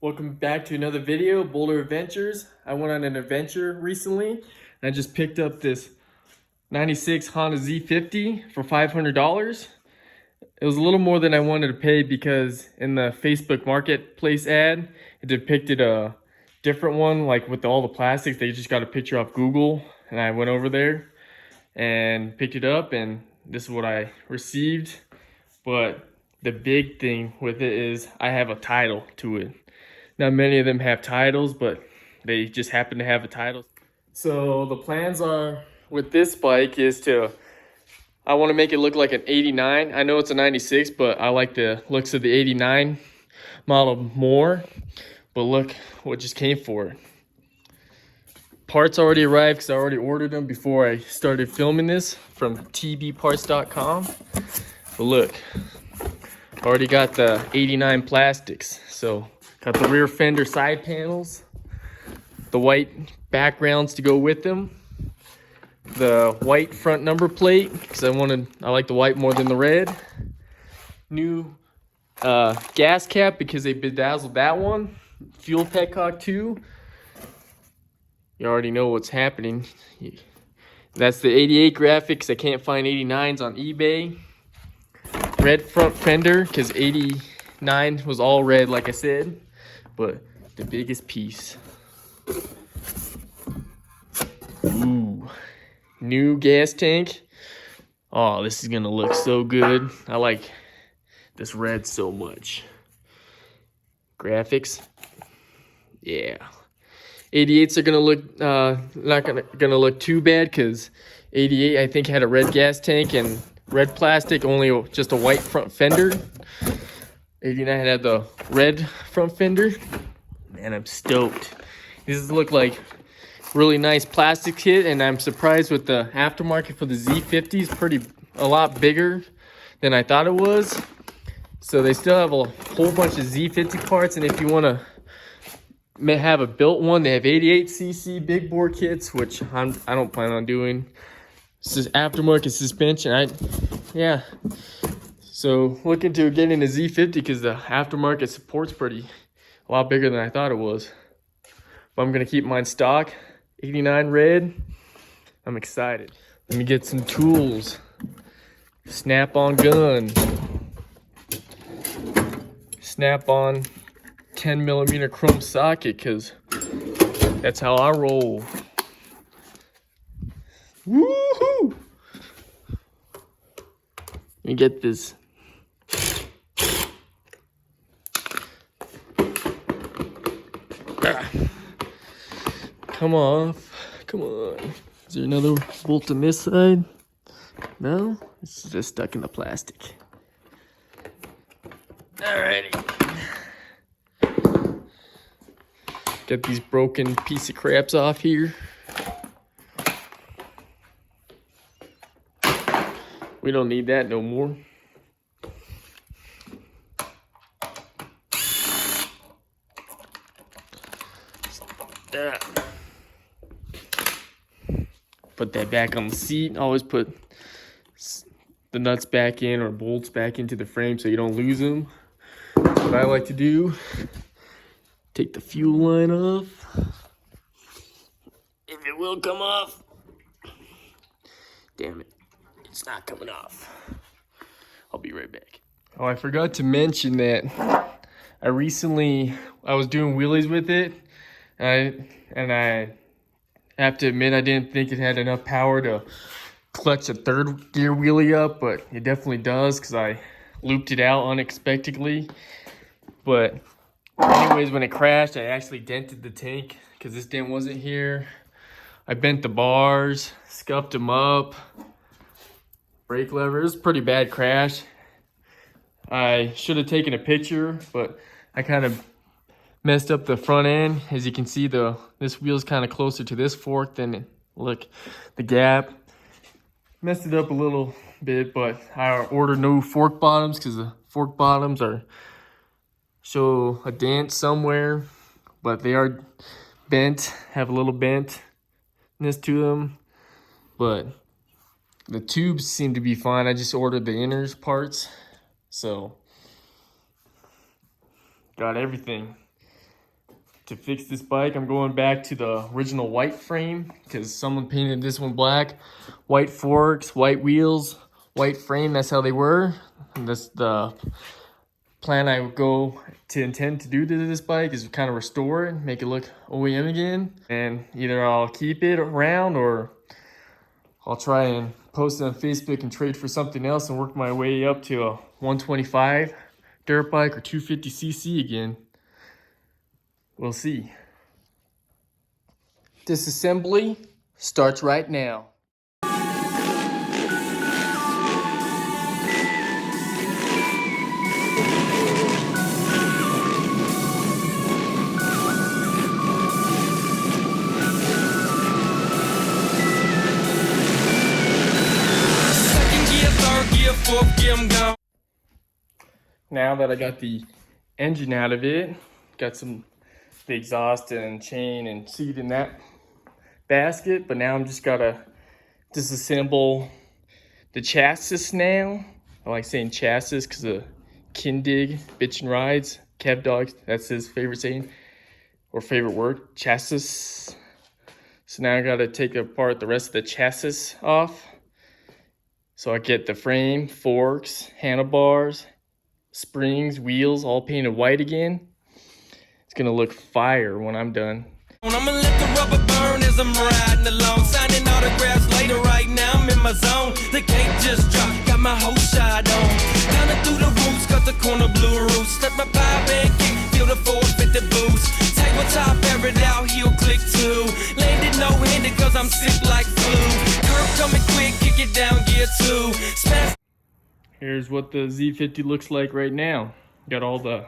Welcome back to another video, Boulder Adventures. I went on an adventure recently and I just picked up this 96 Honda Z50 for $500. It was a little more than I wanted to pay because in the Facebook Marketplace ad, it depicted a different one, like with all the plastics. They just got a picture off Google and I went over there and picked it up and this is what I received. But the big thing with it is I have a title to it. Not many of them have titles, but they just happen to have a title. So the plans are with this bike is I want to make it look like an 89. I know it's a 96, but I like the looks of the 89 model more. But look what just came for it. Parts already arrived because I already ordered them before I started filming this from tbparts.com. But look, already got the 89 plastics. So got the rear fender side panels, the white backgrounds to go with them, the white front number plate because I like the white more than the red. New gas cap because they bedazzled that one. Fuel petcock too. You already know what's happening. That's the 88 graphics. I can't find 89s on eBay. Red front fender because 89 was all red like I said. But the biggest piece. Ooh. New gas tank. Oh, this is gonna look so good. I like this red so much. Graphics. Yeah. 88s are gonna look not gonna look too bad because 88 I think had a red gas tank and red plastic, only just a white front fender. 89 had the red front fender. Man, I'm stoked. These look like really nice plastic kit, and I'm surprised with the aftermarket for the Z50s. A lot bigger than I thought it was. So they still have a whole bunch of Z50 parts, and if you want to have a built one, they have 88cc big bore kits, which I don't plan on doing. This is aftermarket suspension. Yeah. So look into getting a Z50 because the aftermarket support's a lot bigger than I thought it was. But I'm gonna keep mine stock, 89 red. I'm excited. Let me get some tools. Snap-on gun. Snap-on 10mm chrome socket because that's how I roll. Woohoo! Let me get this. Come off. Come on. Is there another bolt on this side? No? It's just stuck in the plastic. Alrighty. Get these broken piece of craps off here. We don't need that no more. Put that back on the seat. Always put the nuts back in or bolts back into the frame so you don't lose them. What I like to do, take the fuel line off. If it will come off. Damn it, it's not coming off. I'll be right back. Oh, I forgot to mention that I was doing wheelies with it, and I have to admit I didn't think it had enough power to clutch a third gear wheelie up, but it definitely does because I looped it out unexpectedly. But anyways, when it crashed, I actually dented the tank because this dent wasn't here. I bent the bars, scuffed them up, brake lever. It was a pretty bad crash. I should have taken a picture, but I kind of messed up the front end. As you can see, this wheel's kind of closer to this fork than look the gap. Messed it up a little bit, but I ordered new fork bottoms because the fork bottoms show a dent somewhere, but they are bent, have a little bentness to them. But the tubes seem to be fine. I just ordered the inners parts, so got everything. to fix this bike. I'm going back to the original white frame because someone painted this one black. White forks, white wheels, white frame, that's how they were. And that's the plan I would intend to do to this bike, is kind of restore it, make it look OEM again. And either I'll keep it around or I'll try and post it on Facebook and trade for something else and work my way up to a 125 dirt bike or 250cc again. We'll see. Disassembly starts right now. Now that I got the engine out of it, got the exhaust and chain and seat in that basket, but now I'm just gotta disassemble the chassis now. I like saying chassis because of Kindig, Bitch and Rides, Kev Dog, that's his favorite saying, or favorite word, chassis. So now I gotta take apart the rest of the chassis off. So I get the frame, forks, handlebars, springs, wheels, all painted white again. It's gonna look fire when I'm done. I'ma let the rubber burn as I'm riding along, signing autographs later. Right now I'm in my zone. The gate just dropped, got my whole shot on. Down through the roots, got the corner blue roof. Step my pipe and kick, feel the 450 boost. Tabletop, air it out, heel click too. Landed no-handed cause I'm sick like flu. Curve coming quick, kick it down, gear 2. Smash. Here's what the Z50 looks like right now. Got all the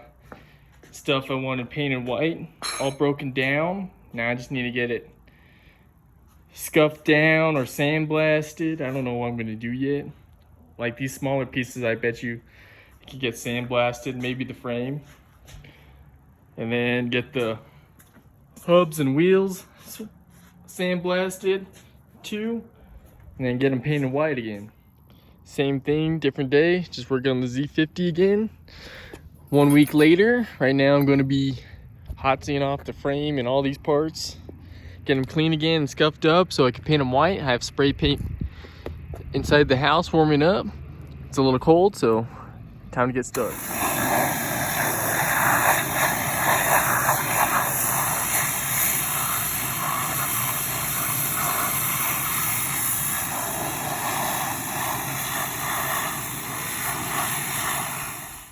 stuff I wanted painted white, all broken down. Now I just need to get it scuffed down or sandblasted. I don't know what I'm gonna do yet. Like these smaller pieces, I bet you could get sandblasted, maybe the frame. And then get the hubs and wheels sandblasted too. And then get them painted white again. Same thing, different day, just working on the Z50 again. 1 week later, right now I'm gonna be hot seeing off the frame and all these parts, get them clean again and scuffed up so I can paint them white. I have spray paint inside the house warming up. It's a little cold, so time to get started.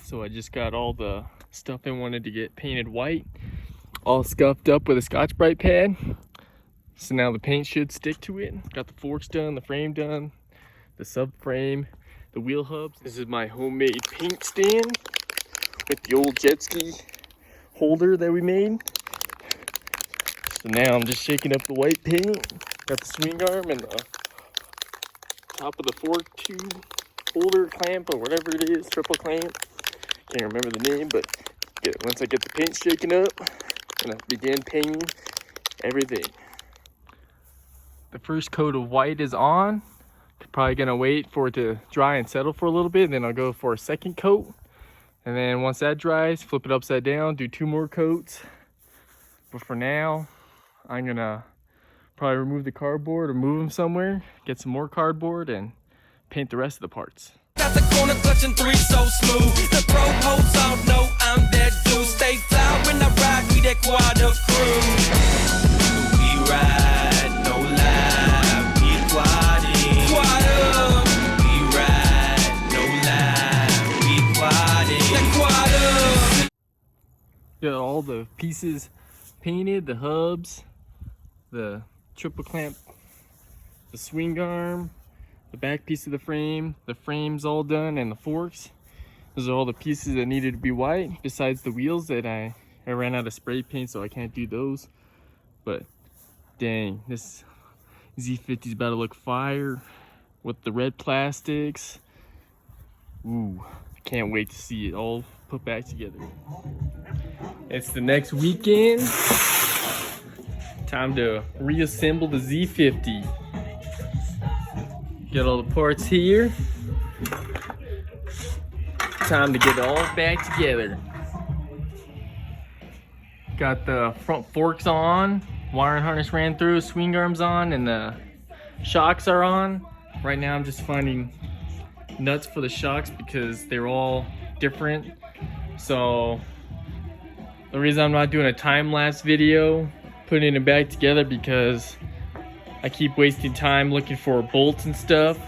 So I just got all the stuff I wanted to get painted white, all scuffed up with a Scotch-Brite pad. So now the paint should stick to it. Got the forks done, the frame done, the subframe, the wheel hubs. This is my homemade paint stand with the old jet ski holder that we made. So now I'm just shaking up the white paint. Got the swing arm and the top of the fork tube holder clamp or whatever it is, triple clamp. Can't remember the name, but once I get the paint shaken up, I'm gonna begin painting everything. The first coat of white is on. Probably gonna wait for it to dry and settle for a little bit, and then I'll go for a second coat. And then once that dries, flip it upside down, do 2 more coats. But for now, I'm gonna probably remove the cardboard or move them somewhere, get some more cardboard, and paint the rest of the parts. Got the corner clutching 3 so smooth. The pro hoes all know I'm that dude. Stay fly when I ride, we that quad crew. We ride, no lie, we quadding. Quad up. We ride, no lie, we quadding. That quad up. Got all the pieces painted, the hubs, the triple clamp, the swing arm, the back piece of the frame's all done, and the forks. Those are all the pieces that needed to be white, besides the wheels that I ran out of spray paint, so I can't do those. But dang, this Z50 is about to look fire with the red plastics. Ooh, I can't wait to see it all put back together. It's the next weekend. Time to reassemble the Z50. Get all the parts here. Time to get it all back together. Got the front forks on, wiring harness ran through, swing arms on, and the shocks are on. Right now I'm just finding nuts for the shocks because they're all different. So the reason I'm not doing a time-lapse video putting it back together because I keep wasting time looking for bolts and stuff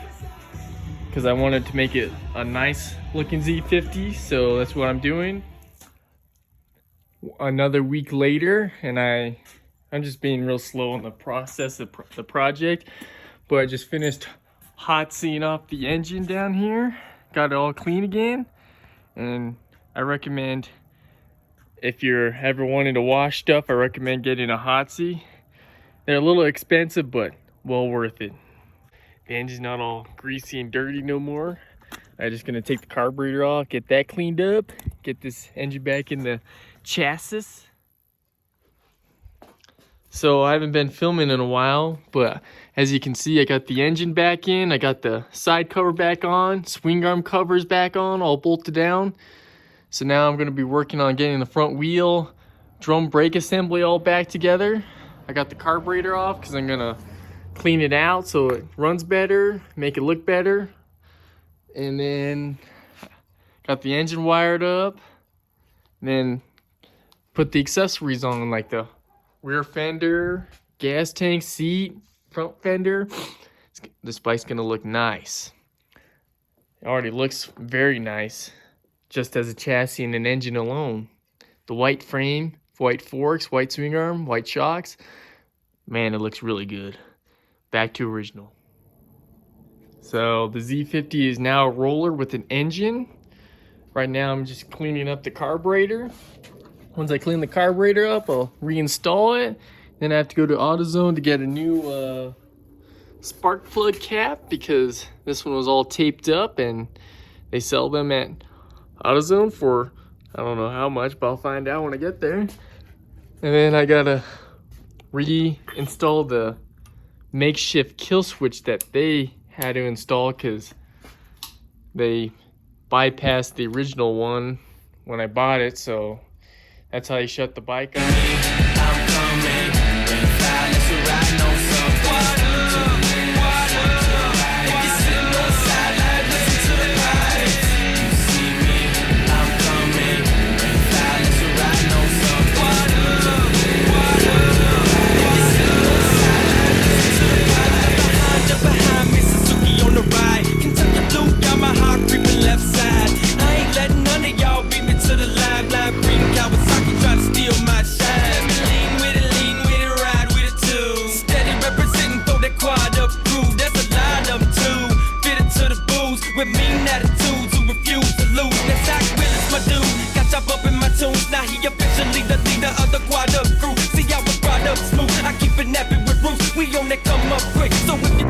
because I wanted to make it a nice looking Z50, so that's what I'm doing. Another week later, and I'm just being real slow in the process of the project, but I just finished hot seeing off the engine down here, got it all clean again, and I recommend, if you're ever wanting to wash stuff, I recommend getting a hot seat. They're a little expensive, but well worth it. The engine's not all greasy and dirty no more. I'm just gonna take the carburetor off, get that cleaned up, get this engine back in the chassis. So I haven't been filming in a while, but as you can see, I got the engine back in, I got the side cover back on, swing arm covers back on, all bolted down. So now I'm gonna be working on getting the front wheel, drum brake assembly all back together. I got the carburetor off because I'm gonna clean it out so it runs better, make it look better. And then got the engine wired up. And then put the accessories on, like the rear fender, gas tank, seat, front fender. This bike's gonna look nice. It already looks very nice, just as a chassis and an engine alone. The white frame, white forks, white swing arm, white shocks. Man, it looks really good. Back to original. So the Z50 is now a roller with an engine. Right now I'm just cleaning up the carburetor. Once I clean the carburetor up, I'll reinstall it. Then I have to go to AutoZone to get a new spark plug cap because this one was all taped up, and they sell them at AutoZone for I don't know how much, but I'll find out when I get there. And then I gotta reinstall the makeshift kill switch that they had to install because they bypassed the original one when I bought it, so that's how you shut the bike off. I'm coming, bring fire, let's ride on some water. If you're sitting on the sideline, listen to the vibes. You see me, I'm coming, bring fire, let's ride on some water. If you're sitting on the sideline, listen to the vibes. Behind me, Suzuki on the right. Kentucky blue, got my heart creeping left side. I ain't letting none of y'all beat me to the line. Blind green Kawasaki try to steal my shine. Lean with it, ride with it too. Steady representing, throw that quad up groove. There's a line of them too. Fitted to the booze with mean attitudes who refuse to lose. That's Zach Willis, my dude. Got chop up in my tunes. Now he officially the leader of the quad up crew. See, I was brought up smooth. I keep it nappy with roots. We on that come up quick. So if you